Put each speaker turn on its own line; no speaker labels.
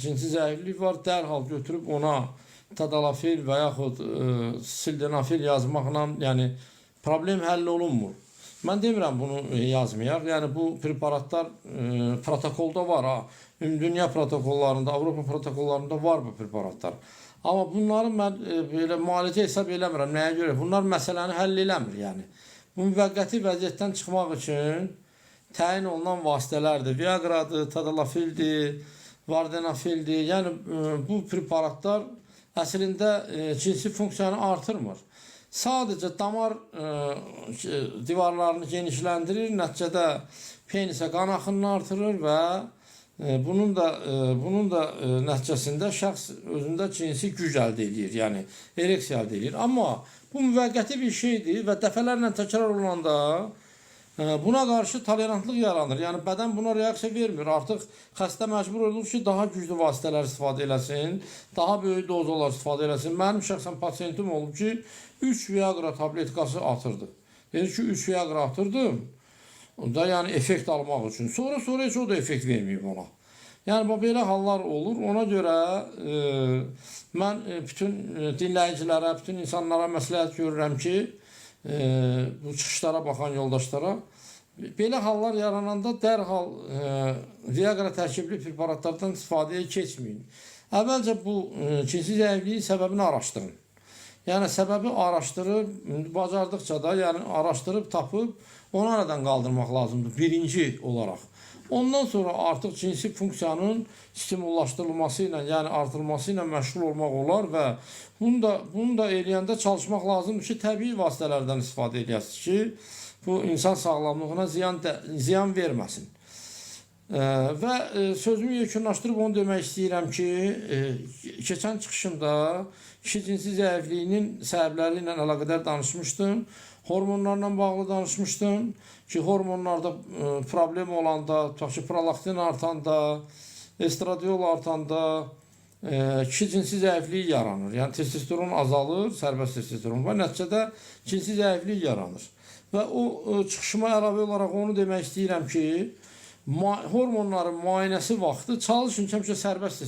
cinsi zəiflik var, dərhal götürüb ona tadalafil və yaxud sildenafil yazmaqla, yəni problem həll olunmur. Mən demirəm bunu yazmayaq. Yəni bu preparatlar protokolda var ha. Ümumdünya protokollarında, Avropa protokollarında var bu preparatlar. Amma bunları mən belə müalicə hesab eləmirəm. Nəyə görə? Bunlar məsələni həll eləmir, yəni. Bu müvəqqəti vəziyyətdən çıxmaq üçün təyin olunan vasitələrdir. Viagradır, tadalafildir, vardenafildir. Yəni bu preparatlar əslində cinsi funksiyanı artırmır. Sadəcə damar divarlarını genişləndirir, nəticədə penisə qan axınını artırır və bunun da nəticəsində şəxs özündə cinsi güc əldə edir, yəni ereksiya əldə edir. Amma bu müvəqqəti bir şeydir və dəfələrlə təkrar olanda buna qarşı tolerantlıq yaranır. Yəni bədən buna reaksiya vermir. Artıq xəstə məcbur olur ki, daha güclü vasitələr istifadə eləsin, daha böyük dozalar istifadə eləsin. Mənim şəxsən pasiyentim olub ki, 3 Viagra tabletkası atırdı. Dedi ki, 3 Viagra atırdım. Da yəni effekt almaq üçün. Sonra heç o da effekt verməyib ona. Yəni belə hallar olur. Ona görə mən bütün dinləyicilərə, bütün insanlara məsləhət görürəm ki, bu çıxışlara baxan yoldaşlara belə hallar yarananda dərhal Viagra tərkibli preparatlardan istifadəyə keçməyin. Əvvəlcə bu cinsi zəifliyin səbəbini araşdırın. Yəni səbəbi araşdırıb, bacardıqca da yəni araşdırıb tapıb onu aradan qaldırmaq lazımdır birinci olaraq. Ondan sonra artıq cinsi funksiyanın stimullaşdırılması ilə, yəni artırılması ilə məşğul olmaq olar və bunu da eləyəndə çalışmaq lazımdır ki, təbii vasitələrdən istifadə edəsiniz ki, bu insan sağlamlığına ziyan verməsin. Və sözümü yekunlaşdırıb onu demək istəyirəm ki, keçən çıxışımda kişi cinsi zəifliyinin səbəbləri ilə əlaqədar danışmışdım. Hormonlarla bağlı danışmışdım ki, hormonlarda problem olanda, tutaq ki, prolaktin artanda, estradiol artanda kişi cinsi zəifliyi yaranır. Yəni testosteron azalır, sərbəst testosteron və nəticədə cinsi zəiflik yaranır. Və o çıxışıma əlavə olaraq onu demək istəyirəm ki, hormonların müayinəsi vaxtı çalışın ki, həmişə sərbəst